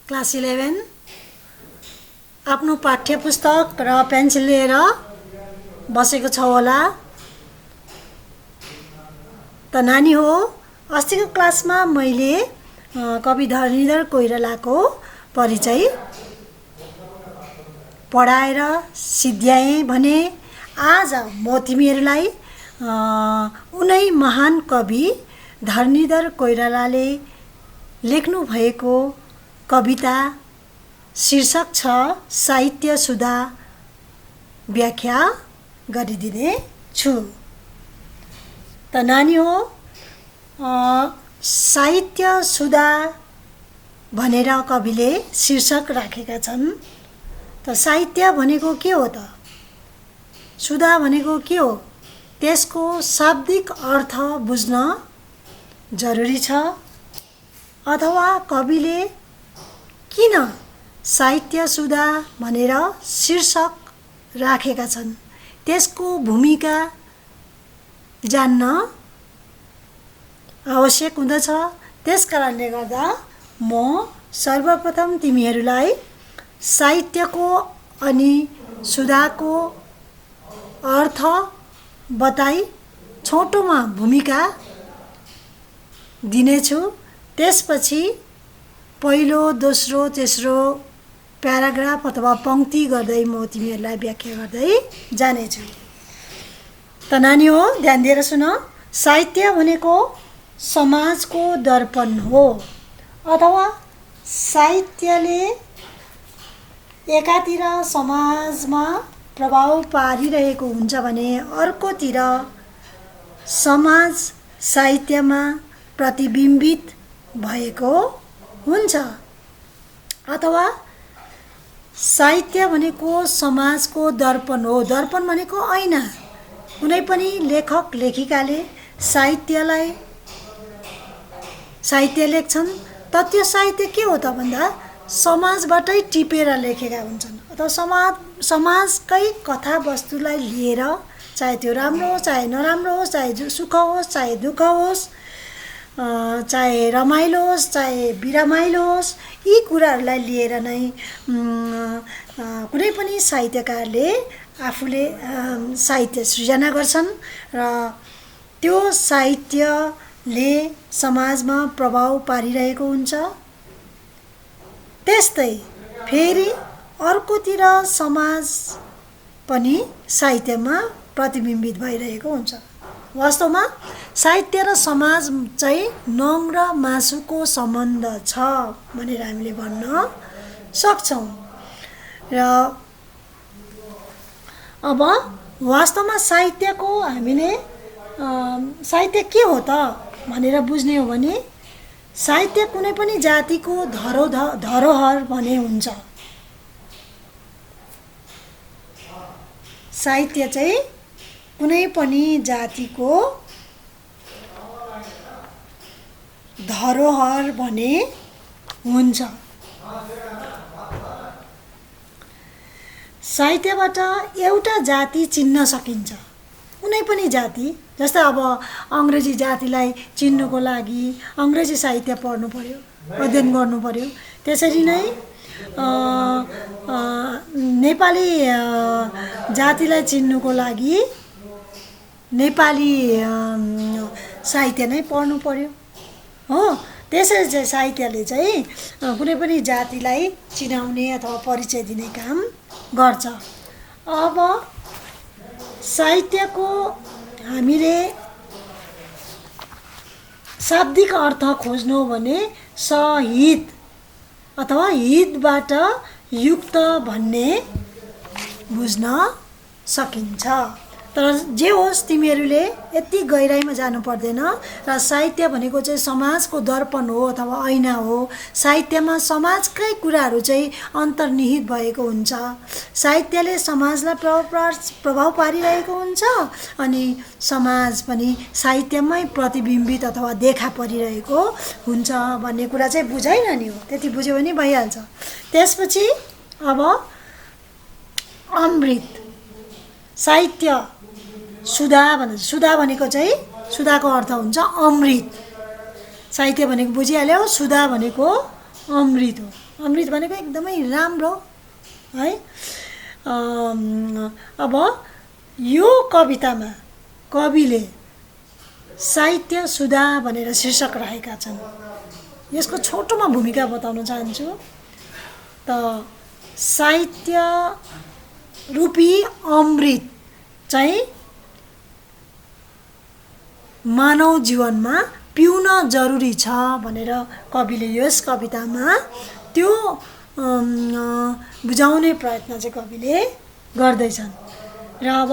Class 11 आफ्नो पाठ्य पुस्तक र पेन्सिल लिएर बसेको छौ होला। त नानी हो, अस्तिको क्लासमा मैले कवि धरणीधर कोइरालाको परिचय पढाएर सिद्ध्याएँ भने आज म तिमीहरूलाई उनै महान कवि धरणीधर कोइरालाले लेख्नु भएको कविता शीर्षक छ साहित्य सुधा व्याख्या गरिदिने छु। त नानी हो, साहित्य सुधा भनेर कविले शीर्षक राखेका छन्। त साहित्य भनेको के हो त? सुधा भनेको के हो? त्यसको शाब्दिक अर्थ बुझ्न जरुरी छ। अथवा कविले किन साहित्य सुधा भनेर शीर्षक राखेका छन्, त्यसको भूमिका जान्न आवश्यक हुँदछ। त्यसकारणले गर्दा म सर्वप्रथम तिमीहरूलाई साहित्यको अनि सुधाको अर्थ बताई छोटोमा भूमिका दिनेछु। त्यसपछि पहिलो, दोस्रो, तेस्रो प्याराग्राफ अथवा पङ्क्ति गर्दै म तिमीहरूलाई व्याख्या गर्दै जानेछु। त नानी हो, ध्यान दिएर सुन। साहित्य भनेको समाजको दर्पण हो। अथवा साहित्यले एकातिर समाजमा प्रभाव पारिरहेको हुन्छ भने अर्कोतिर समाज साहित्यमा प्रतिबिम्बित भएको हुन्छ। अथवा साहित्य भनेको समाजको दर्पण हो। दर्पण भनेको ऐना। कुनै पनि लेखक लेखिकाले साहित्य लेख्छन्, त त्यो साहित्य के हो त भन्दा समाजबाटै टिपेर लेखेका हुन्छन्। अथवा समाजकै कथावस्तुलाई लिएर, चाहे त्यो राम्रो होस् चाहे नराम्रो होस्, चाहे सुख होस् चाहे दुःख होस्, चाहे रमाइलो होस् चाहे बिरमाइलो होस्, यी कुराहरूलाई लिएर नै कुनै पनि साहित्यकारले आफूले साहित्य सृजना गर्छन् र त्यो साहित्यले समाजमा प्रभाव पारिरहेको हुन्छ। त्यस्तै फेरि अर्कोतिर समाज पनि साहित्यमा प्रतिबिम्बित भइरहेको हुन्छ। वास्तवमा साहित्य र समाज चाहिँ नङ र मासुको सम्बन्ध छ भनेर हामीले भन्न सक्छौँ। र अब वास्तवमा साहित्यको हामीले साहित्य के हो त भनेर बुझ्ने हो भने साहित्य कुनै पनि जातिको धरोहर भने हुन्छ। साहित्य चाहिँ कुनै पनि जातिको धरोहर भने हुन्छ। साहित्यबाट एउटा जाति चिन्न सकिन्छ। कुनै पनि जाति, जस्तै अब अङ्ग्रेजी जातिलाई चिन्नुको लागि अङ्ग्रेजी साहित्य पढ्नु पर्यो, अध्ययन गर्नु पर्यो। त्यसरी नै नेपाली जातिलाई चिन्नुको लागि नेपाली साहित्य नै पढ्नु पर्यो हो। त्यसरी चाहिँ साहित्यले चाहिँ कुनै पनि जातिलाई चिनाउने अथवा परिचय दिने काम गर्छ। अब साहित्यको हामीले शाब्दिक अर्थ खोज्नु हो भने सहित अथवा हितबाट युक्त भन्ने बुझ्न सकिन्छ। तर जे होस्, तिमीहरूले यति गहिराइमा जानु पर्दैन। र साहित्य भनेको चाहिँ समाजको दर्पण हो अथवा ऐना हो। साहित्यमा समाजकै कुराहरू चाहिँ अन्तर्निहित भएको हुन्छ। साहित्यले समाजलाई प्रभाव पारिरहेको हुन्छ अनि समाज पनि साहित्यमै प्रतिबिम्बित अथवा देखा परिरहेको हुन्छ भन्ने कुरा चाहिँ बुझाइन नि हो। त्यति बुझ्यो भने भइहाल्छ। त्यसपछि अब अमृत साहित्य सुधा भन्छ। सुधा भनेको चाहिँ सुधाको अर्थ हुन्छ अमृत। साहित्य भनेको बुझिहाल्यौ, सुधा भनेको अमृत हो। अमृत भनेको एकदमै राम्रो है। अब यो कवितामा कविले साहित्य सुधा भनेर शीर्षक राखेका छन्। यसको छोटोमा भूमिका बताउन चाहन्छु। त साहित्य रूपी अमृत चाहिँ मानव जीवनमा पिउन जरुरी छ भनेर कविले यस कवितामा त्यो बुझाउने प्रयत्न चाहिँ कविले गर्दैछन्। र अब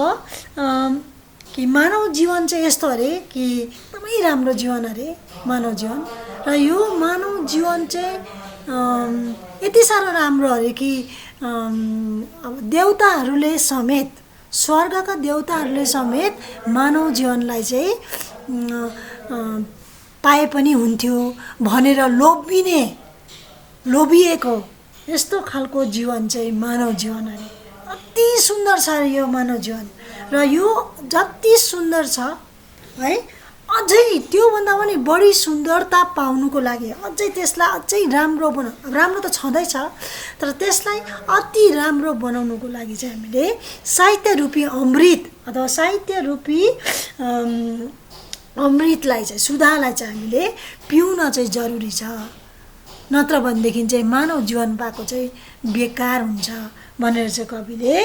कि मानव जीवन चाहिँ यस्तो अरे कि एकदमै राम्रो जीवन अरे मानव जीवन। र यो मानव जीवन चाहिँ यति साह्रो राम्रो अरे कि अब देवताहरूले समेत, स्वर्गका देवताहरूले समेत मानव जीवनलाई चाहिँ पाए पनि हुन्थ्यो भनेर लोभिएको यस्तो खालको जीवन चाहिँ मानव जीवन अरे। अति सुन्दर छ अरे यो मानव जीवन। र यो जति सुन्दर छ है, अझै त्योभन्दा पनि बढी सुन्दरता पाउनुको लागि अझै त्यसलाई अझै राम्रो राम्रो त छँदैछ, तर त्यसलाई अति राम्रो बनाउनुको लागि चाहिँ हामीले साहित्य रूपी अमृत अथवा साहित्य रूपी अमृतलाई चाहिँ, सुधालाई चाहिँ हामीले पिउन चाहिँ जरुरी छ। नत्र भनेदेखि चाहिँ मानव जीवन पाएको चाहिँ बेकार हुन्छ भनेर चाहिँ कविले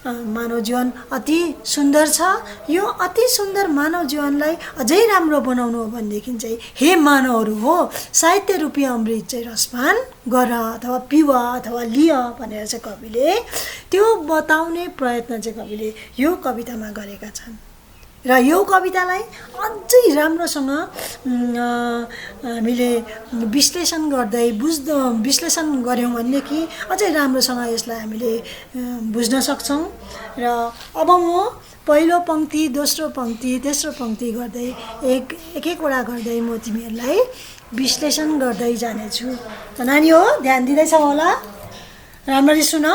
मानव जीवन अति सुन्दर छ, यो अति सुन्दर मानव जीवनलाई अझै राम्रो बनाउनु हो भनेदेखि चाहिँ हे मानवहरू हो, साहित्य रूपी अमृत चाहिँ रसपान गर अथवा पिउ अथवा लिय भनेर चाहिँ कविले त्यो बताउने प्रयत्न चाहिँ कविले यो कवितामा गरेका छन्। र यो कवितालाई अझै राम्रोसँग हामीले विश्लेषण विश्लेषण गऱ्यौँ भनेदेखि अझै राम्रोसँग यसलाई हामीले बुझ्न सक्छौँ। र अब म पहिलो पङ्क्ति, दोस्रो पङ्क्ति, तेस्रो पङ्क्ति गर्दै एक एकवटा गर्दै म तिमीहरूलाई विश्लेषण गर्दै जानेछु। त नानी हो, ध्यान दिँदैछौ होला, राम्ररी सुन।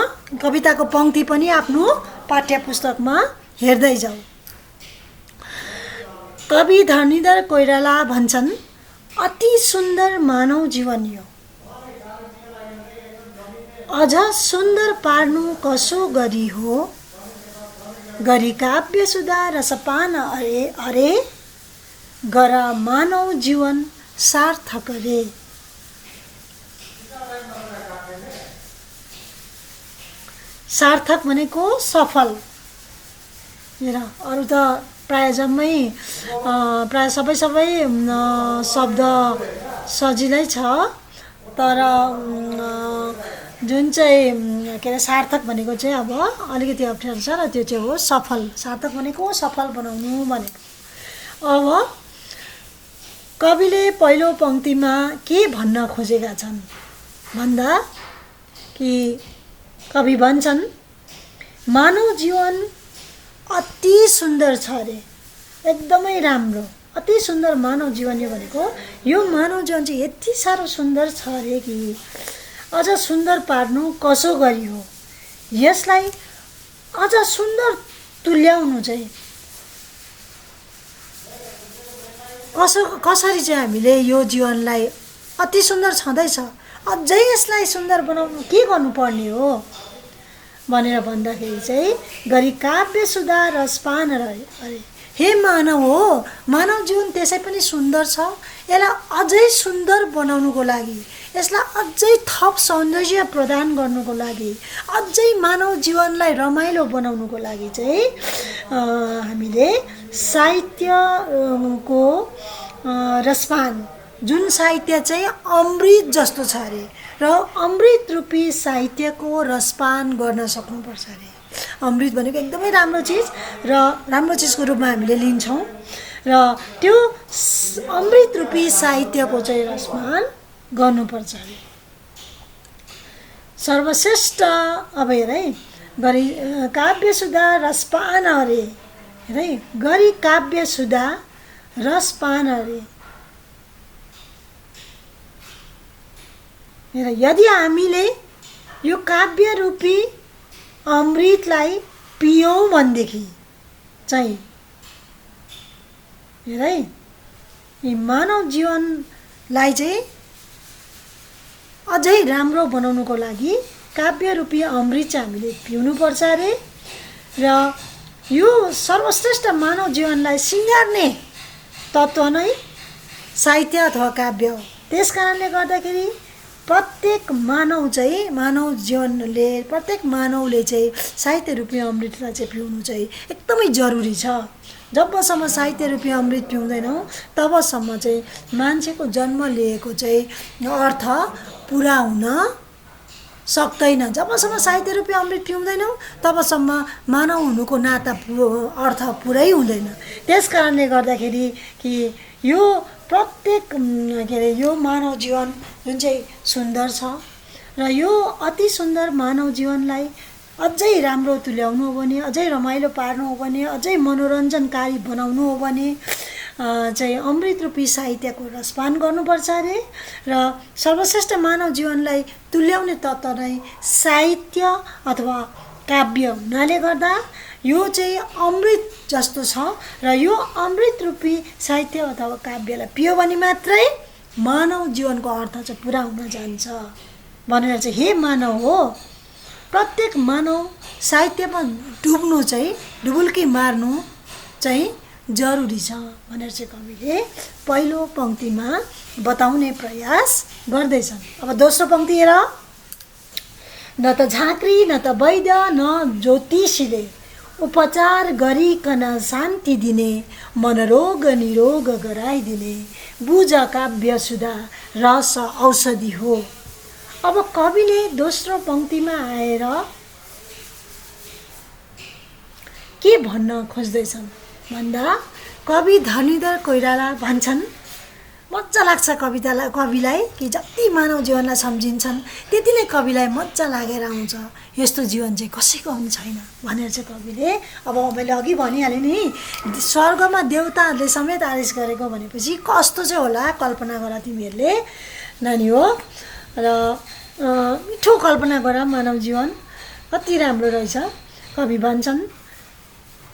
कविताको पङ्क्ति पनि आफ्नो पाठ्य पुस्तकमा हेर्दै जाऊ। कवि धरणीधर कोइराला भन्छन्, अति सुन्दर मानव जीवन यो, अझ सुन्दर पार्नु कसो गरी हो, गरी काव्य सुधा रसपान अरे गर मानव जीवन सार्थक रे। सार्थक भनेको सफल। अरू त प्राय जम्मै प्राय सबै शब्द सजिलै छ, तर जुन चाहिँ के अरे सार्थक भनेको चाहिँ अब अलिकति अप्ठ्यारो छ र त्यो चाहिँ हो सफल। सार्थक भनेको सफल बनाउनु भनेको। अब कविले पहिलो पङ्क्तिमा के भन्न खोजेका छन् भन्दा कि कवि भन्छन्, मानव जीवन अति सुन्दर छ अरे, एकदमै राम्रो, अति सुन्दर मानव जीवन यो भनेको यो मानव जीवन चाहिँ यति साह्रो सुन्दर छ अरे कि अझ सुन्दर पार्नु कसो गरी हो, यसलाई अझ सुन्दर तुल्याउनु चाहिँ कसरी चाहिँ हामीले यो जीवनलाई अति सुन्दर छँदैछ, अझै यसलाई सुन्दर बनाउनु के गर्नुपर्ने हो भनेर भन्दाखेरि चाहिँ गरी काव्य सुधा रसपान अरे। हे मानव हो, मानव जीवन त्यसै पनि सुन्दर छ, यसलाई अझै सुन्दर बनाउनुको लागि, यसलाई अझै थप सौन्दर्य प्रदान गर्नुको लागि, अझै मानव जीवनलाई रमाइलो बनाउनुको लागि चाहिँ हामीले साहित्यको रसपान, जुन साहित्य चाहिँ अमृत जस्तो छ अरे, र अमृत रूपी साहित्यको रसपान गर्न सक्नुपर्छ अरे। अमृत भनेको एकदमै राम्रो चिज र राम्रो चिजको रूपमा हामीले लिन्छौँ, र त्यो अमृत रूपी साहित्यको चाहिँ रसपान गर्नुपर्छ अरे। सर्वश्रेष्ठ अब हेर है, गरी काव्य सुधा रसपान अरे, हेर है, गरी काव्य सुधा रसपान अरे। यदि हामीले यो काव्य रूपी अमृतलाई पियौँ भनेदेखि चाहिँ हेर है, यी मानव जीवनलाई चाहिँ अझ अझै राम्रो बनाउनुको लागि काव्य रूपी अमृत चाहिँ हामीले पिउनुपर्छ अरे। र यो सर्वश्रेष्ठ मानव जीवनलाई सिँगार्ने तत्त्व नै साहित्य अथवा काव्य हो। त्यस कारणले गर्दाखेरि प्रत्येक मानव जीवनले प्रत्येक मानवले चाहिँ साहित्य रूपी अमृतलाई चाहिँ पिउनु चाहिँ एकदमै जरुरी छ। जबसम्म साहित्य रूपी अमृत पिउँदैनौँ तबसम्म चाहिँ मान्छेको जन्म लिएको चाहिँ अर्थ पुरा हुन सक्दैन। जबसम्म साहित्य रूपी अमृत पिउँदैनौँ तबसम्म मानव हुनुको नाता अर्थ पुरै हुँदैन। त्यस कारणले गर्दाखेरि कि यो प्रत्येक के अरे यो मानव जीवन जुन चाहिँ सुन्दर छ र यो अति सुन्दर मानव जीवनलाई अझै राम्रो तुल्याउनु हो भने, अझै रमाइलो पार्नु हो भने, अझै मनोरञ्जनकारी बनाउनु हो भने चाहिँ अमृत रूपी साहित्यको रसपान गर्नुपर्छ अरे। र सर्वश्रेष्ठ मानव जीवनलाई तुल्याउने तत्त्व नै साहित्य अथवा काव्य हुनाले गर्दा यो चाहिँ अमृत जस्तो छ र यो अमृत रूपी साहित्य अथवा काव्यलाई पियो भने मात्रै मानव जीवनको अर्थ चाहिँ पुरा हुन जान्छ भनेर चाहिँ हे मानव हो, प्रत्येक मानव साहित्यमा डुब्नु चाहिँ डुबुल्की मार्नु चाहिँ जरुरी छ भनेर चाहिँ कविले पहिलो पंक्तिमा बताउने प्रयास गर्दैछन्। अब दोस्रो पंक्ति हेर, न त झाँक्री न त वैद्य न ज्योतिषीले उपचार गरिकन शान्ति दिने, मनरोग निरोग गराइदिने, बुझ काव्य सुधा रस औषधि हो। अब कविले दोस्रो पंक्तिमा आएर के भन्न खोज्दैछन् भन्दा कवि धनुधर कोइराला भन्छन्, मजा लाग्छ कविलाई कि जति मानव जीवनलाई सम्झिन्छन् त्यति नै कविलाई मजा लागेर आउँछ। यस्तो जीवन चाहिँ कसैको पनि छैन भनेर चाहिँ कविले, अब मैले अघि भनिहालेँ नि, स्वर्गमा देवताहरूले समेत आदेश गरेको भनेपछि कस्तो चाहिँ होला कल्पना गर तिमीहरूले नानी हो। र मिठो कल्पना गर मानव जीवन कति राम्रो रहेछ। कवि भन्छन्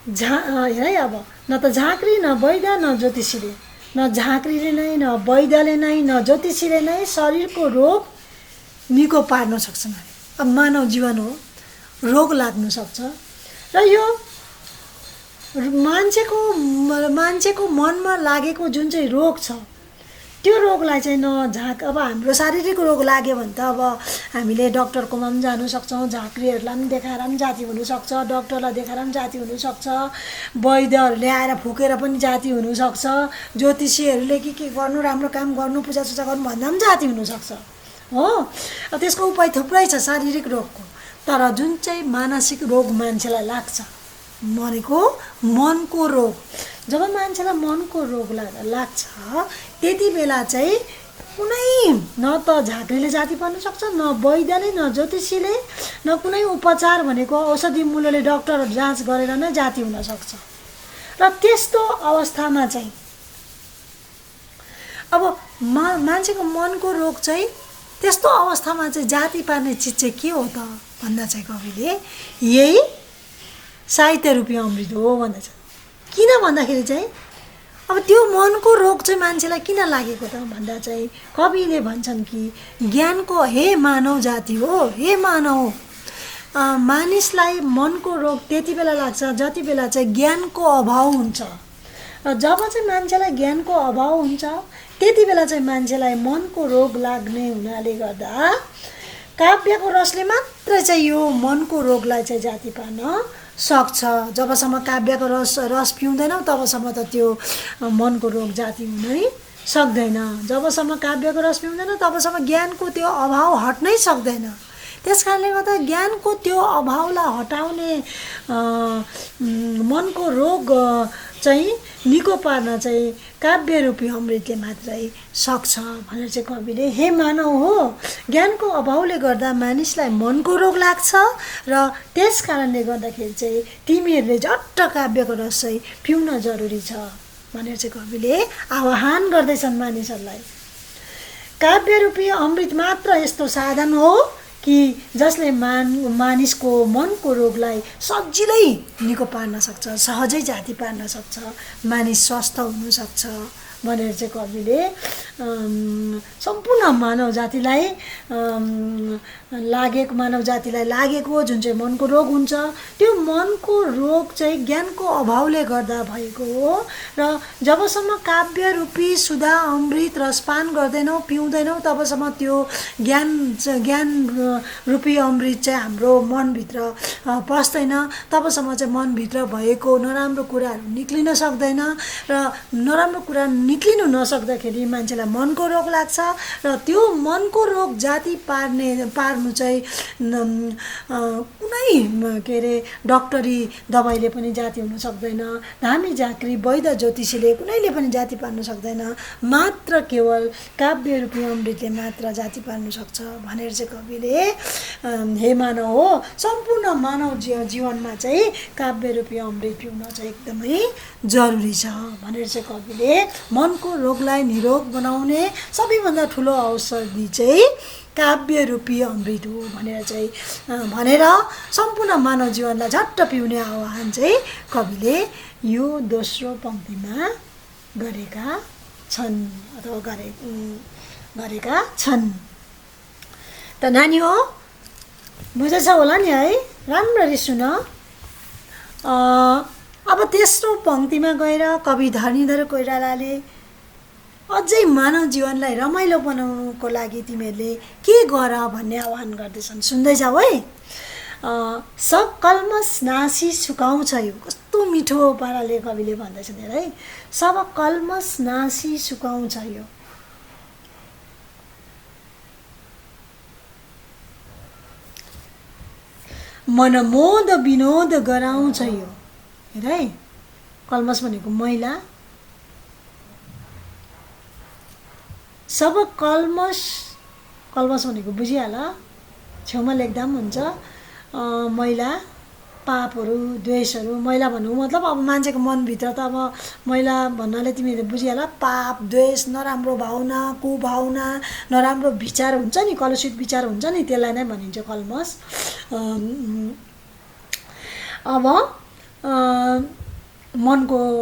हेर अब न त झाँक्री न वैद्य न ज्योतिषीले, न झाँक्रीले नै न वैद्यले नै न ज्योतिषीले नै शरीरको रोग निको पार्न सक्छन्। अब मानव जीवन हो, रोग लाग्न सक्छ र यो मान्छेको मनमा लागेको जुन चाहिँ रोग छ त्यो रोगलाई चाहिँ अब हाम्रो शारीरिक रोग लाग्यो भने त अब हामीले डक्टरकोमा पनि जानु सक्छौँ, झाँक्रीहरूलाई पनि देखाएर पनि जाति हुनसक्छ, डक्टरलाई देखाएर पनि जाति हुनसक्छ, वैद्यहरूले आएर फुकेर पनि जाति हुनसक्छ, ज्योतिषीहरूले के गर्नु राम्रो काम गर्नु पूजासुजा गर्नु भन्दा पनि जाति हुनसक्छ हो। त्यसको उपाय थुप्रै छ शारीरिक रोगको, तर जुन चाहिँ मानसिक रोग मान्छेलाई लाग्छ भनेको मनको रोग, जब मान्छेलाई मनको रोग लाग्छ त्यति बेला चाहिँ कुनै न त झाँक्रीले जाति पार्न सक्छ, न वैद्यले न ज्योतिषीले, न कुनै उपचार भनेको औषधि मूल्यले डक्टरहरू जाँच गरेर नै जाति हुनसक्छ। र त्यस्तो अवस्थामा चाहिँ अब मान्छेको मनको रोग चाहिँ त्यस्तो अवस्थामा चाहिँ जाति पार्ने चिज चाहिँ के हो त भन्दा चाहिँ कविले यही साहित्य रूपी अमृत हो भन्दछ। किन भन्दाखेरि चाहिँ अब त्यो मनको रोग चाहिँ मान्छेलाई किन लागेको त भन्दा चाहिँ कविले भन्छन् कि ज्ञानको हे मानव जाति हो, हे मानव, मानिसलाई मनको रोग त्यति बेला लाग्छ जति बेला चाहिँ ज्ञानको अभाव हुन्छ। र जब चाहिँ मान्छेलाई ज्ञानको अभाव हुन्छ त्यति बेला चाहिँ मान्छेलाई मनको रोग लाग्ने हुनाले गर्दा काव्यको रसले मात्र चाहिँ यो मनको रोगलाई चाहिँ जाति पार्न सक्छ। जबसम्म काव्यको रस पिउँदैनौँ तबसम्म त त्यो मनको रोग जाति हुनै सक्दैन। जबसम्म काव्यको रस पिउँदैन तबसम्म ज्ञानको त्यो अभाव हट्नै सक्दैन। त्यस कारणले गर्दा ज्ञानको त्यो अभावलाई हटाउने मनको रोग चाहिँ निको पार्न चाहिँ काव्य रूपी अमृतले मात्रै सक्छ भनेर चाहिँ कविले हे मानव हो, ज्ञानको अभावले गर्दा मानिसलाई मनको रोग लाग्छ र त्यस कारणले गर्दाखेरि चाहिँ तिमीहरूले झट्ट काव्यको रस चाहिँ पिउन जरुरी छ भनेर चाहिँ कविले आह्वान गर्दैछन् मानिसहरूलाई। काव्य रूपी अमृत मात्र यस्तो साधन हो कि जसले मानिसको मनको रोगलाई सजिलै निको पार्न सक्छ, सहजै जाति पार्न सक्छ, मानिस स्वस्थ हुन सक्छ भनेर चाहिँ कविले सम्पूर्ण मानव जातिलाई लागेको जुन चाहिँ मनको रोग हुन्छ त्यो मनको रोग चाहिँ ज्ञानको अभावले गर्दा भएको हो। र जबसम्म काव्य रूपी सुधा अमृत रसपान गर्दैनौँ पिउँदैनौँ तबसम्म त्यो ज्ञान रूपी अमृत चाहिँ हाम्रो मनभित्र पस्दैन। तबसम्म चाहिँ मनभित्र भएको नराम्रो कुराहरू निक्लिन सक्दैन र नराम्रो कुरा निक्लिनु नसक्दाखेरि मान्छेलाई मनको रोग लाग्छ र त्यो मनको रोग जाति पार्नु चाहिँ कुनै के अरे डक्टरी दबाईले पनि जाति हुन सक्दैन। धामी झाँक्री वैद्य ज्योतिषीले कुनैले पनि जाति पार्न सक्दैन। मात्र केवल काव्य रूपी अमृतले मात्र जाति पार्न सक्छ भनेर चाहिँ कविले हे मानव हो सम्पूर्ण मानव जीवनमा चाहिँ काव्य रूपी अमृत पिउन चाहिँ एकदमै जरुरी छ भनेर चाहिँ कविले मनको रोगलाई निरोग बनाउने सबैभन्दा ठुलो औषधि चाहिँ काव्य रूपी अमृत हो भनेर सम्पूर्ण मानव जीवनलाई झट्ट पिउने आह्वान चाहिँ कविले यो दोस्रो पङ्क्तिमा गरेका छन् अथवा गरेका छन्। त नानी हो बुझेछ होला नि है, राम्ररी सुन। अब तेस्रो पङ्क्तिमा गएर कवि धरणीधर कोइरालाले अझै मानव जीवनलाई रमाइलो बनाउनुको लागि तिमीहरूले के गर भन्ने आह्वान गर्दैछन्। सुन्दै जाऊ है। सब कल्मस नासी सुकाउँछ यो, कस्तो मिठो पाराले कविले भन्दैछन् है। सब कल्मस नासी सुकाउँछ यो, मनमोद विनोद गराउँछ यो। हेर है, कल्मस भनेको मैला। सब कल्मस भनेको बुझिहाल, छेउमा लेख्दा पनि हुन्छ। मैला पापहरू द्वेषहरू, मैला भन्नुको मतलब अब मान्छेको मनभित्र त अब मैला भन्नाले तिमीहरूले बुझिहाल, पाप द्वेष नराम्रो भावना कुभावना नराम्रो विचार हुन्छ नि, कलुषित विचार हुन्छ नि, त्यसलाई नै भनिन्छ कल्मस। अब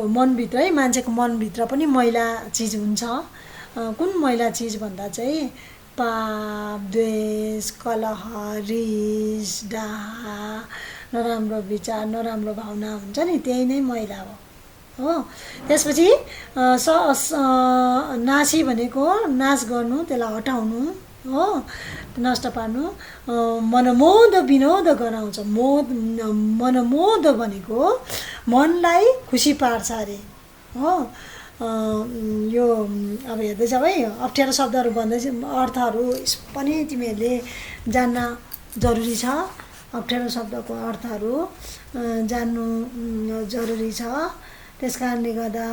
मनभित्र है, मान्छेको मनभित्र पनि मैला चिज हुन्छ। कुन मैला चिज भन्दा चाहिँ पाप द्वेष कलह रिस डाहा नराम्रो विचार नराम्रो भावना हुन्छ नि, त्यही नै मैला हो। त्यसपछि नासी भनेको नाश गर्नु, त्यसलाई हटाउनु हो, नष्ट पार्नु। मनमोद विनोद गराउँछ, मनमोद भनेको मनलाई खुसी पार्छ अरे हो। यो अब हेर्दै जाऊ है, अप्ठ्यारो शब्दहरू भन्दै अर्थहरू पनि तिमीहरूले जान्न जरुरी छ। अप्ठ्यारो शब्दको अर्थहरू जान्नु जरुरी छ। त्यस कारणले गर्दा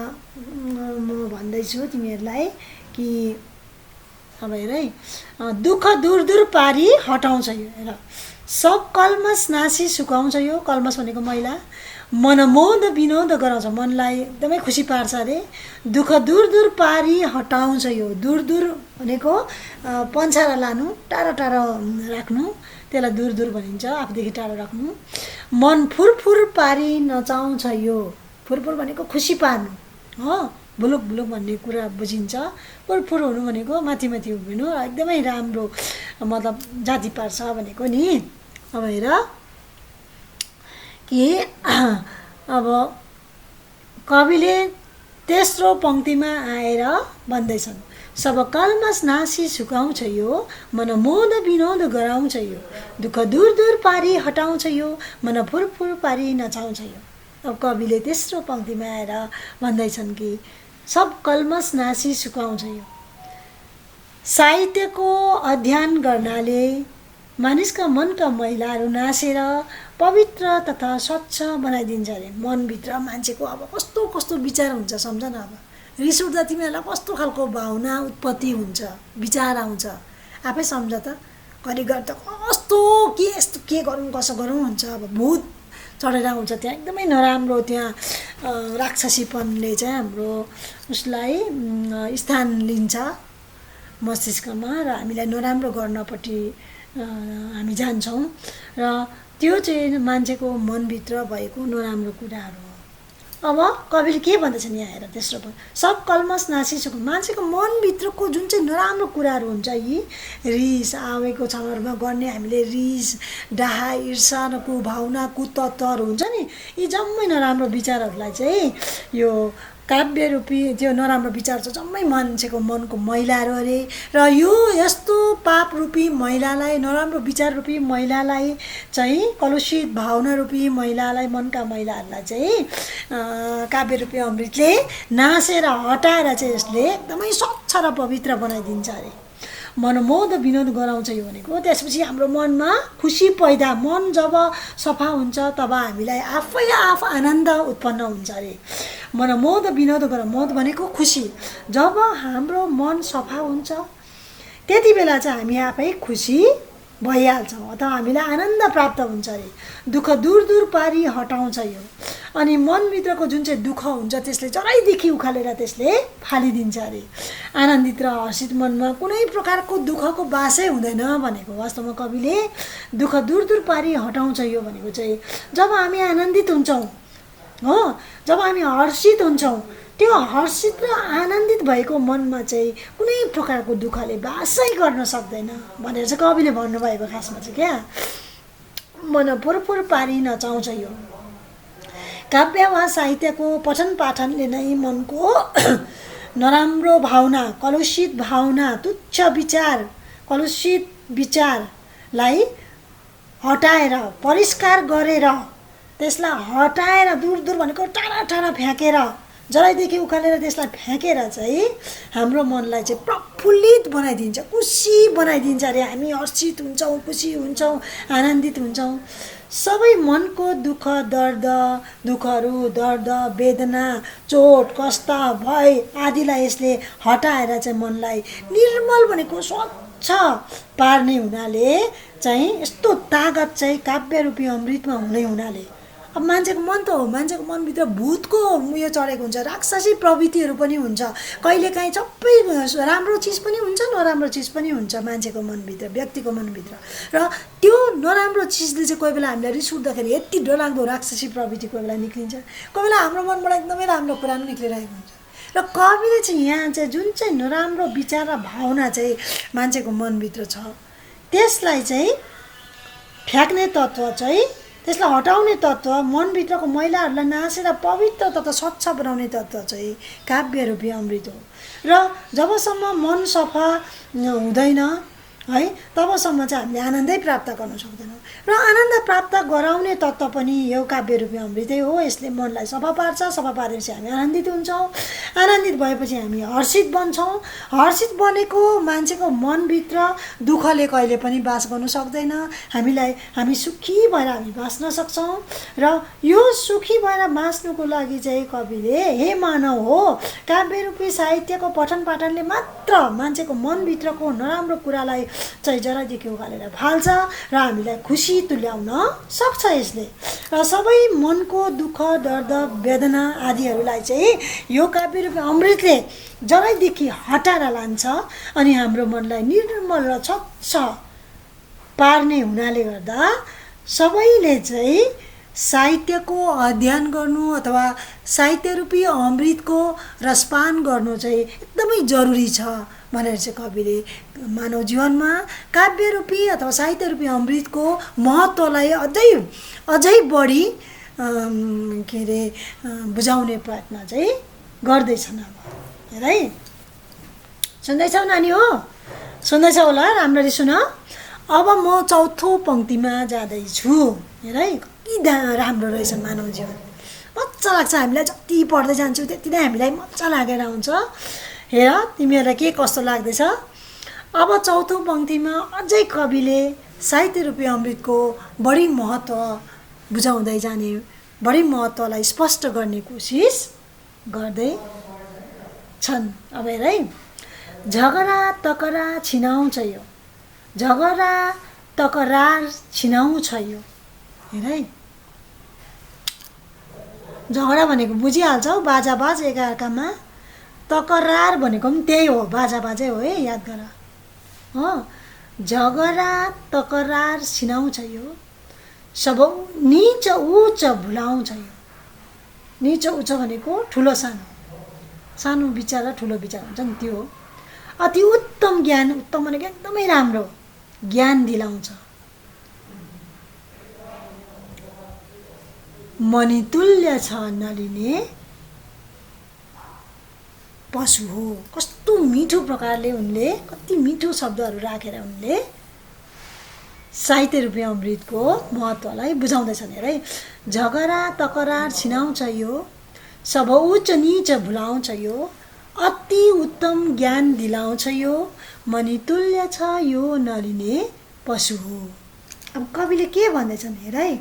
म भन्दैछु तिमीहरूलाई कि अब हेर है, दुःख दूर दूर पारी हटाउँछ यो। हेर, सब कल्मस नासी सुकाउँछ यो, कल्मस भनेको मैला। मनमोद विनोद गराउँछ, मनलाई एकदमै खुसी पार्छ अरे। दुःख दूर दूर पारी हटाउँछ यो, दूर दूर भनेको पन्छारा लानु, टाढो टाढो राख्नु, त्यसलाई दूर दूर भनिन्छ, आफूदेखि टाढो राख्नु। मन फुरफुर पारी नचाउँछ यो, फुरफुर भनेको खुसी पार्नु हो, भुलुक भुलुक भन्ने कुरा बुझिन्छ। फुरफुर हुनु भनेको माथि माथि उभिनु, एकदमै राम्रो मतलब जाति पार्छ भनेको नि। अब हेर कि अब कविले तेस्रो पङ्क्तिमा आएर भन्दैछन्, सब कल्मस नासी सुकाउँछ यो, मनमोद विनोद गराउँछ यो, दुःख दूर दूर पारी हटाउँछ यो, मन फुरफुर पारी नचाउँछ यो। अब कविले तेस्रो पङ्क्तिमा आएर भन्दैछन् कि सब कल्मस नासी सुकाउँछ यो। साहित्यको अध्ययन गर्नाले मानिसका मनका मैलाहरू नासेर पवित्र तथा स्वच्छ बनाइदिन्छ अरे। मनभित्र मान्छेको अब कस्तो कस्तो विचार हुन्छ सम्झ न। अब रिस उठ्दा तिमीहरूलाई कस्तो खालको भावना उत्पत्ति हुन्छ, विचार आउँछ, आफै सम्झ त। घरिघरि त कस्तो के यस्तो के गरौँ कसो गरौँ हुन्छ। अब भूत चढेर आउँछ त्यहाँ, एकदमै नराम्रो त्यहाँ राक्षसीपनले चाहिँ हाम्रो उसलाई स्थान लिन्छ मस्तिष्कमा र हामीलाई नराम्रो गर्नपट्टि हामी जान्छौँ। र त्यो चाहिँ मान्छेको मनभित्र भएको नराम्रो कुराहरू हो। अब कविले के भन्दछन् यहाँ हेर तेस्रो पद, सब कल्मस नासिसक्नु। मान्छेको मनभित्रको जुन चाहिँ नराम्रो कुराहरू हुन्छ, यी रिस आवेको ठाउँहरूमा गर्ने हामीले रिस, डाहा, ईर्षा, कुभावना, कुतत्त्वहरू हुन्छ नि, यी जम्मै नराम्रो विचारहरूलाई चाहिँ यो काव्य रूपी त्यो नराम्रो विचार चाहिँ जम्मै मान्छेको मनको मैलाहरू अरे। र यो यस्तो पाप रूपी मैलालाई, नराम्रो विचार रूपी मैलालाई चाहिँ, कलुषित भावना रूपी मैलालाई, मनका मैलाहरूलाई चाहिँ काव्य रूपी अमृतले नासेर हटाएर चाहिँ यसले एकदमै स्वच्छ र पवित्र बनाइदिन्छ अरे। मनमोद विनोद गराउँछ यो भनेको। त्यसपछि हाम्रो मनमा खुसी पैदा, मन जब सफा हुन्छ तब हामीलाई आफै आफ आनन्द उत्पन्न हुन्छ अरे। मनमोद विनोद गराउँ, मोद भनेको खुसी। जब हाम्रो मन सफा हुन्छ त्यति बेला चाहिँ हामी आफै खुसी भइहाल्छौँ अथवा हामीलाई आनन्द प्राप्त हुन्छ अरे। दुःख दूर दूर पारी हटाउँछ यो। अनि मनभित्रको जुन चाहिँ दुःख हुन्छ त्यसले जरैदेखि उखालेर त्यसले फालिदिन्छ अरे। आनन्दित र हर्षित मनमा कुनै प्रकारको दुःखको बासै हुँदैन भनेको। वास्तवमा कविले दुःख दूर दूर पारी हटाउँछ यो भनेको चाहिँ जब हामी आनन्दित हुन्छौँ, हो, जब हामी हर्षित हुन्छौँ, त्यो हर्षित र आनन्दित भएको मनमा चाहिँ कुनै प्रकारको दुःखले बासै गर्न सक्दैन भनेर चाहिँ कविले भन्नुभएको खासमा चाहिँ क्या। मन पोरपोर पारी नचाउँछ यो। काव्य वा साहित्यको पठन पाठनले नै मनको नराम्रो भावना, कलुषित भावना, तुच्छ विचार, कलुषित विचारलाई हटाएर, परिष्कार गरेर, त्यसलाई हटाएर दूर दूर भनेको टाढा टाढा फ्याँकेर, जरैदेखि उखालेर त्यसलाई फ्याँकेर चाहिँ हाम्रो मनलाई चाहिँ प्रफुल्लित बनाइदिन्छ, खुसी बनाइदिन्छ अरे। हामी हर्षित हुन्छौँ, खुसी हुन्छौँ, आनन्दित हुन्छौँ। सबै मनको दुःख दर्द, दुःखहरू, दर्द, वेदना, चोट, कष्ट, भय आदिलाई यसले हटाएर चाहिँ मनलाई निर्मल भनेको स्वच्छ पार्ने हुनाले चाहिँ यस्तो तागत चाहिँ काव्य रूपी अमृतमा हुने हुनाले। अब मान्छेको मन त हो, मान्छेको मनभित्र भूतको उयो चढेको हुन्छ, राक्षसी प्रवृत्तिहरू पनि हुन्छ, कहिलेकाहीँ सबै राम्रो चिज पनि हुन्छ, नराम्रो चिज पनि हुन्छ मान्छेको मनभित्र, व्यक्तिको मनभित्र। र त्यो नराम्रो चिजले चाहिँ कोही बेला हामीलाई रिस उठ्दाखेरि यति डरलाग्दो राक्षसी प्रवृत्ति कोही बेला निक्लिन्छ, कोही बेला हाम्रो मनबाट एकदमै राम्रो कुरा पनि निक्लिरहेको हुन्छ। र कविले चाहिँ यहाँ चाहिँ जुन चाहिँ नराम्रो विचार र भावना चाहिँ मान्छेको मनभित्र छ त्यसलाई चाहिँ फ्याँक्ने तत्त्व चाहिँ, त्यसलाई हटाउने तत्त्व, मनभित्रको मैलाहरूलाई नासेर पवित्र तथा स्वच्छ बनाउने तत्त्व चाहिँ काव्य रूपी अमृत हो। र जबसम्म मन सफा हुँदैन है तबसम्म चाहिँ हामीले आनन्दै प्राप्त गर्न सक्दैनौँ। र आनन्द प्राप्त गराउने तत्त्व पनि यो काव्य रूपी अमृतै हो। यसले मनलाई सफा पार्छ, सफा पारेपछि हामी आनन्दित हुन्छौँ, आनन्दित भएपछि हामी हर्षित बन्छौँ। हर्षित बनेको मान्छेको मनभित्र दुःखले कहिले पनि बास गर्नु सक्दैन। हामी सुखी भएर हामी बाँच्न सक्छौँ। र यो सुखी भएर बाँच्नुको लागि चाहिँ कविले हे मानव हो, काव्य रूपी साहित्यको पठन पाठनले मात्र मान्छेको मनभित्रको नराम्रो कुरालाई चाहिँ जरादेखि उखालेर फाल्छ र हामीलाई खुसी तुल्याउन सक्छ यसले। र सबै मनको दुःख, दर्द, वेदना आदिहरूलाई चाहिँ यो काव्य रूपी अमृतले जरादेखि हटाएर लान्छ अनि हाम्रो मनलाई निर्मल र स्वच्छ पार्ने हुनाले गर्दा सबैले चाहिँ साहित्यको अध्ययन गर्नु अथवा साहित्य रूपी अमृतको रसपान गर्नु चाहिँ एकदमै जरुरी छ भनेर चाहिँ कविले मानव जीवनमा काव्य रूपी अथवा साहित्य रूपी अमृतको महत्त्वलाई अझै बढी के अरे बुझाउने प्रयत्न चाहिँ गर्दैछन्। अब हेर है, सुन्दैछौ नानी हो, सुन्दैछौ होला, राम्ररी सुन। अब म चौथो पङ्क्तिमा जाँदैछु। हेर है, कति राम्रो रहेछ मानव जीवन, मजा लाग्छ। हामीलाई जति पढ्दै जान्छौँ त्यति नै हामीलाई मजा लागेर आउँछ। हेर तिमीहरूलाई के कस्तो लाग्दैछ। अब चौथो पङ्क्तिमा अझै कविले साहित्य रूपी अमृतको बढी महत्त्व बुझाउँदै जाने, बढी महत्त्वलाई स्पष्ट गर्ने कोसिस गर्दैछन्। अब हेर है, झगडा तकरा छिनाउँछ यो, झगडा तकरार छिनाउँछ यो। हेर है, झगडा भनेको बुझिहाल्छौ, बाजाबाज एकाअर्कामा। तकरार भनेको पनि त्यही हो, बाजाबाजै हो है, याद गर। हो, झगडा तकरार छिनाउँछ यो, सब नीच उच्च भुलाउँछ यो। निचो उच्च भनेको ठुलो सानो, सानो विचार र ठुलो विचार हुन्छ नि त्यो हो। अति उत्तम ज्ञान, उत्तम भनेको एकदमै राम्रो ज्ञान दिलाउँछ। मणितुल्य छ नलिने पशु हो। कस्तो मिठो प्रकारले उनले, कति मिठो शब्दहरू राखेर उनले साहित्य रूपी अमृतको महत्त्वलाई बुझाउँदैछन्। हेर है, झगडा तकरार छिनाउँछ यो, सब उच्च नीच भुलाउँछ यो, अति उत्तम ज्ञान दिलाउँछ यो, मणितुल्य छ यो नलिने पशु हो। अब कविले के भन्दैछन् हेर है,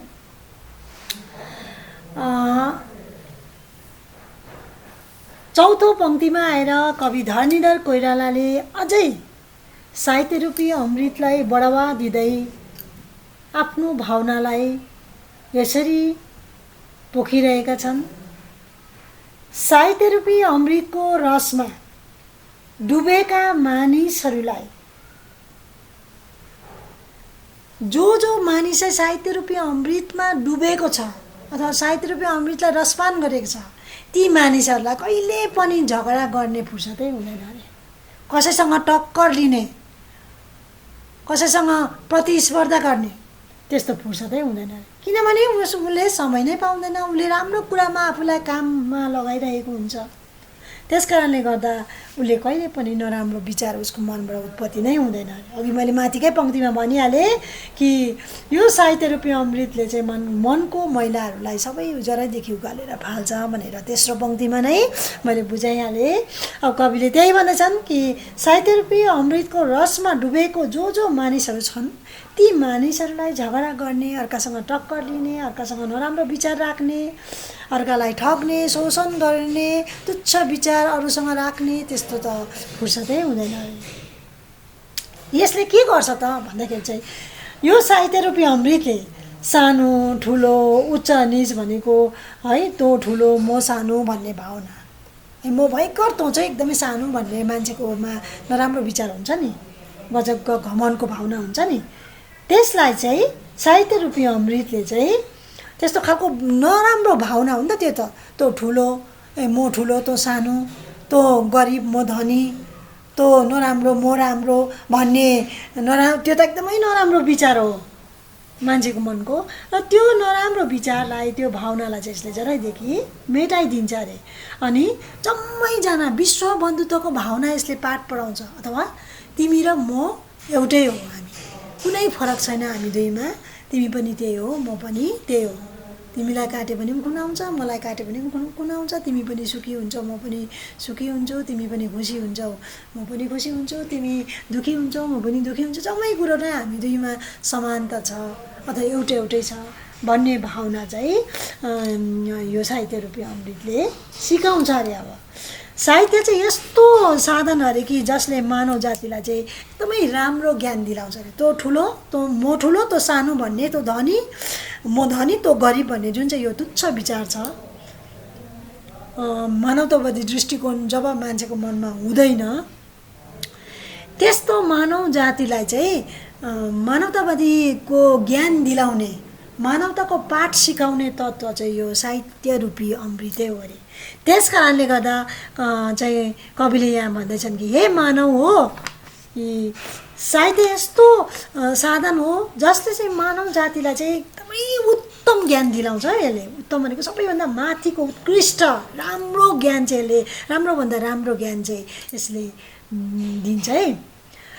चौथो पङ्क्तिमा आएर कवि धरणीधर कोइरालाले अझै साहित्य रूपी अमृतलाई बढावा दिँदै आफ्नो भावनालाई यसरी पोखिरहेका छन्। साहित्य रूपी अमृतको रसमा डुबेका मानिसहरूलाई, जो मानिस साहित्य रूपी अमृतमा डुबेको छ अथवा साहित्य रूपी अमृतलाई रसपान गरेको छ, ती मानिसहरूलाई कहिले पनि झगडा गर्ने फुर्सदै हुँदैन अरे। कसैसँग टक्कर लिने, कसैसँग प्रतिस्पर्धा गर्ने त्यस्तो फुर्सदै हुँदैन अरे। किनभने उसले समय नै पाउँदैन, उसले राम्रो कुरामा आफूलाई काममा लगाइरहेको हुन्छ। त्यस कारणले गर्दा उसले कहिले पनि नराम्रो विचार उसको मनबाट उत्पत्ति नै हुँदैन अरे। अघि मैले माथिकै पङ्क्तिमा भनिहालेँ कि यो साहित्य रूपी अमृतले चाहिँ मनको मैलाहरूलाई सबै जरादेखि उकालेर फाल्छ भनेर तेस्रो पङ्क्तिमा नै मैले बुझाइहालेँ। अब कविले त्यही भन्दैछन् कि साहित्य रूपी अमृतको रसमा डुबेको जो मानिसहरू छन्, ती मानिसहरूलाई झगडा गर्ने, अर्कासँग टक्कर लिने, अर्कासँग नराम्रो विचार राख्ने, अर्कालाई ठग्ने, शोषण गर्ने, तुच्छ विचार अरूसँग राख्ने त्यस्तो त फुर्सदै हुँदैन। यसले के गर्छ त भन्दाखेरि चाहिँ यो साहित्य रूपी अमृतले सानो ठुलो उच्च निच भनेको है, तँ ठुलो म सानो भन्ने भावना, म भयङ्कर तँ चाहिँ एकदमै सानो भन्ने मान्छेकोमा नराम्रो विचार हुन्छ नि, गजबको घमनको भावना हुन्छ नि, त्यसलाई चाहिँ साहित्य रूपी अमृतले चाहिँ त्यस्तो खालको नराम्रो भावना हो नि त त्यो त। तँ ठुलो, म ठुलो तँ सानो, तँ गरिब म धनी, तँ नराम्रो म राम्रो भन्ने त्यो त एकदमै नराम्रो विचार हो मान्छेको मनको। र त्यो नराम्रो विचारलाई, त्यो भावनालाई चाहिँ यसले जरादेखि मेटाइदिन्छ अरे। अनि जम्मैजना विश्व बन्धुत्वको भावना यसले पाठ पढाउँछ। अथवा तिमी र म एउटै हो, हामी कुनै फरक छैन हामी दुईमा, तिमी पनि त्यही हो म पनि त्यही हो, तिमीलाई काटे पनि कुन आउँछ, मलाई काटे पनि कुन आउँछ, तिमी पनि सुखी हुन्छौ म पनि सुखी हुन्छु, तिमी पनि खुसी हुन्छौ म पनि खुसी हुन्छु, तिमी दुखी हुन्छौ म पनि दुखी हुन्छु, जम्मै कुरो नै हामी दुईमा समानता छ अथवा एउटै छ भन्ने भावना चाहिँ यो साहित्य रूपी अमृतले सिकाउँछ अरे। अब साहित्य चाहिँ यस्तो साधन अरे कि जसले मानव जातिलाई चाहिँ एकदमै राम्रो ज्ञान दिलाउँछ अरे। तँ ठुलो, म ठुलो, तँ सानो भन्ने, तँ धनी म धनी, तँ गरिब भन्ने जुन चाहिँ यो तुच्छ विचार छ, मानवतावादी दृष्टिकोण जब मान्छेको मनमा हुँदैन, त्यस्तो मानव जातिलाई चाहिँ मानवतावादीको ज्ञान दिलाउने, मानवताको पाठ सिकाउने तत्त्व चाहिँ यो साहित्य रूपी अमृतै हो अरे। त्यस कारणले गर्दा चाहिँ कविले यहाँ भन्दैछन् कि हे मानव हो, साहित्य यस्तो साधन हो जसले चाहिँ मानव जातिलाई चाहिँ एकदमै उत्तम ज्ञान दिलाउँछ। यसले उत्तम भनेको सबैभन्दा माथिको उत्कृष्ट राम्रो ज्ञान चाहिँ यसले, राम्रोभन्दा राम्रो ज्ञान चाहिँ यसले दिन्छ है।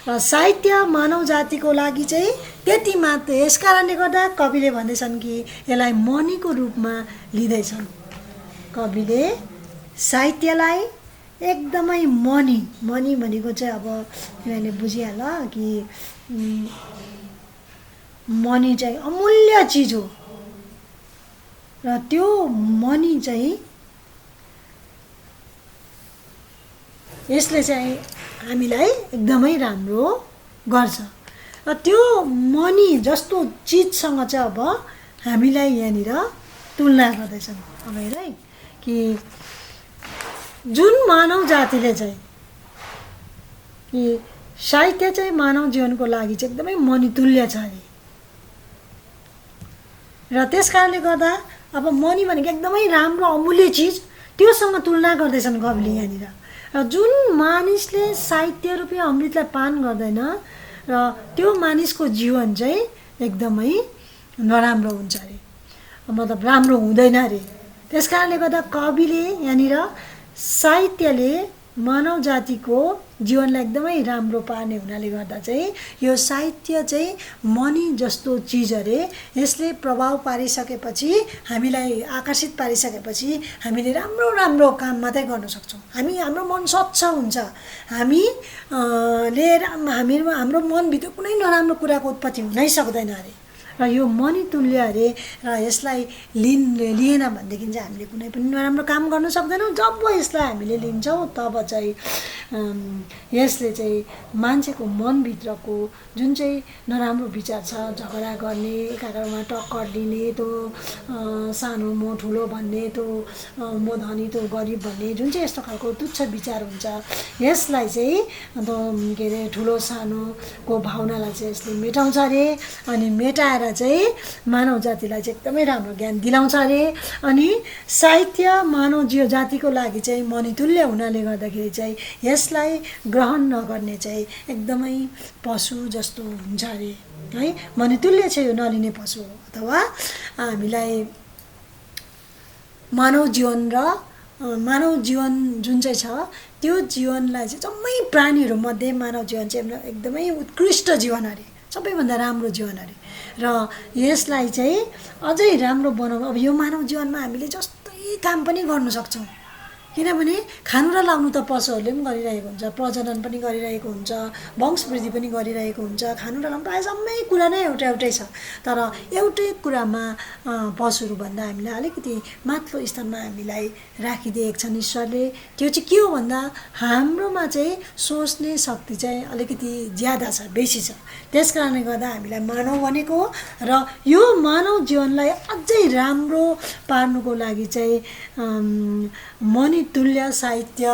र साहित्य मानव जातिको लागि चाहिँ त्यति मात्र। यस कारणले गर्दा कविले भन्दैछन् कि यसलाई मणिको रूपमा लिँदैछन्। कविले साहित्यलाई एकदमै मणि भनेको चाहिँ अब यहाँले बुझिहाल कि मणि चाहिँ अमूल्य चिज हो र त्यो मणि चाहिँ यसले चाहिँ हामीलाई एकदमै राम्रो गर्छ। र त्यो मणि जस्तो चिजसँग चाहिँ अब हामीलाई यहाँनिर तुलना गर्दैछन्। अब हेर है कि जुन मानव जातिले चाहिँ कि साहित्य चाहिँ मानव जीवनको लागि चाहिँ एकदमै मणितुल्य छ अरे। र त्यस कारणले गर्दा अब मनी भनेको एकदमै राम्रो अमूल्य चिज, त्योसँग तुलना गर्दैछन् कविले यहाँनिर। र जुन मानिसले साहित्य रूपी अमृतलाई पान गर्दैन र त्यो मानिसको जीवन चाहिँ एकदमै नराम्रो हुन्छ अरे, मतलब राम्रो हुँदैन अरे। त्यस कारणले गर्दा कविले यहाँनिर साहित्यले मानव जातिको जीवनलाई एकदमै राम्रो पार्ने हुनाले गर्दा चाहिँ यो साहित्य चाहिँ मनी जस्तो चिज अरे। यसले प्रभाव पारिसकेपछि, हामीलाई आकर्षित पारिसकेपछि हामीले राम्रो राम्रो काम मात्रै गर्न सक्छौँ। हाम्रो मन स्वच्छ हुन्छ, हाम्रो मनभित्र कुनै नराम्रो कुराको उत्पत्ति हुनै सक्दैन अरे। र यो मनी तुल्य अरे। र यसलाई लिएन भनेदेखि चाहिँ हामीले कुनै पनि नराम्रो काम गर्न सक्दैनौँ। जब यसलाई हामीले लिन्छौँ तब चाहिँ यसले चाहिँ मान्छेको मनभित्रको जुन चाहिँ नराम्रो विचार छ, झगडा गर्ने, एकाअर्कामा टक्कर दिने, त्यो सानो म ठुलो भन्ने, त्यो म धनी त्यो गरिब भन्ने जुन चाहिँ यस्तो खालको तुच्छ विचार हुन्छ, यसलाई चाहिँ के अरे ठुलो सानोको भावनालाई चाहिँ यसले मेटाउँछ अरे। अनि मेटाएर चाहिँ मानव जातिलाई चाहिँ एकदमै राम्रो ज्ञान दिलाउँछ अरे। अनि साहित्य मानव जातिको लागि चाहिँ मनितुल्य हुनाले गर्दाखेरि चाहिँ यसलाई ग्रहण नगर्ने चाहिँ एकदमै पशु जस्तो हुन्छ अरे है। मनितुल्य चाहिँ यो नलिने पशु हो। अथवा हामीलाई मानव जीवन जुन चाहिँ छ त्यो जीवनलाई चाहिँ जम्मै प्राणीहरूमध्ये मानव जीवन चाहिँ एकदमै उत्कृष्ट जीवन अरे, सबैभन्दा राम्रो जीवन अरे। र यसलाई चाहिँ अझै राम्रो बनाउनु, अब यो मानव जीवनमा हामीले जस्तै काम पनि गर्न सक्छौँ, किनभने खानु र लाउनु त पशुहरूले पनि गरिरहेको हुन्छ, प्रजनन पनि गरिरहेको हुन्छ, वंशवृद्धि पनि गरिरहेको हुन्छ। खानु र लाउनु प्रायः सबै कुरा नै एउटै छ। तर एउटै कुरामा पशुहरूभन्दा हामीलाई अलिकति माथिल्लो स्तरमा हामीलाई राखिदिएको छन् ईश्वरले। त्यो चाहिँ के हो भन्दा हाम्रोमा चाहिँ सोच्ने शक्ति चाहिँ अलिकति ज्यादा छ, बेसी छ। त्यस कारणले गर्दा हामीलाई मानव भनेको र यो मानव जीवनलाई अझै राम्रो पार्नुको लागि चाहिँ मनितुल्य साहित्य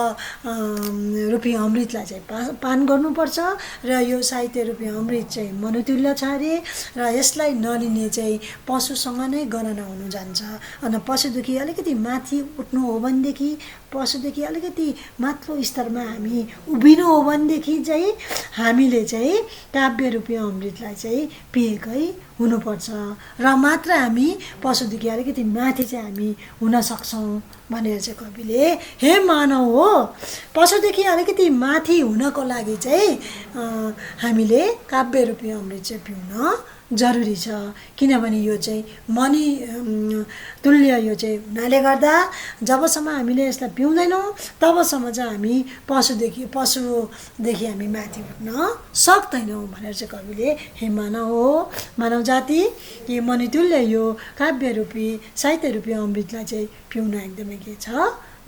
रूपी अमृतलाई चाहिँ पान गर्नुपर्छ। र यो साहित्य रूपी अमृत चाहिँ मनितुल्य छ अरे। र यसलाई नलिने चाहिँ पशुसँग नै गणना हुनु जान्छ। अनि पशुदेखि अलिकति माथि उठ्नु हो भनेदेखि, पशुदेखि अलिकति माथिल्लो स्तरमा हामी उभिनु हो भनेदेखि चाहिँ हामीले चाहिँ काव्य रूपी अमृतलाई चाहिँ पिएकै हुनुपर्छ। र मात्र हामी पशुदेखि अलिकति माथि चाहिँ हामी हुन सक्छौँ भनेर चाहिँ कविले हे मानव हो, पशुदेखि अलिकति माथि हुनको लागि चाहिँ हामीले काव्य रूपी अमृत चाहिँ पिउन जरुरी छ। किनभने यो चाहिँ मनी तुल्य यो चाहिँ हुनाले गर्दा जबसम्म हामीले यसलाई पिउँदैनौँ तबसम्म चाहिँ हामी पशुदेखि हामी माथि उठ्न सक्दैनौँ भनेर चाहिँ कविले हे मानव हो, मानव जाति यो मनितुल्य यो काव्य रूपी साहित्य रूपी अमृतलाई चाहिँ पिउन एकदमै के छ,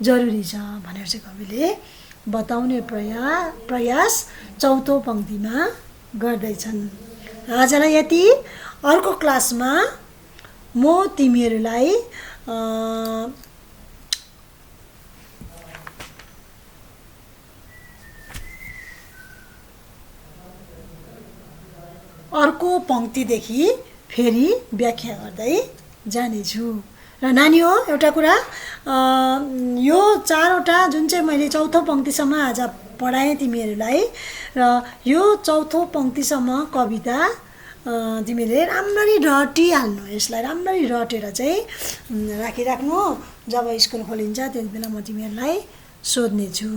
जरुरी छ भनेर चाहिँ कविले बताउने प्रयास चौथो पङ्क्तिमा गर्दैछन्। आजलाई यति। अर्को क्लासमा म तिमीहरूलाई अर्को पङ्क्तिदेखि फेरि व्याख्या गर्दै जानेछु। र नानी हो, एउटा कुरा, यो चारवटा जुन चाहिँ मैले चौथो पङ्क्तिसम्म आज पढाएँ तिमीहरूलाई, र यो चौथो पङ्क्तिसम्म कविता तिमीले राम्ररी रटिहाल्नु। यसलाई राम्ररी रटेर चाहिँ राखिराख्नु। जब स्कुल खोलिन्छ त्यति बेला म तिमीहरूलाई सोध्नेछु।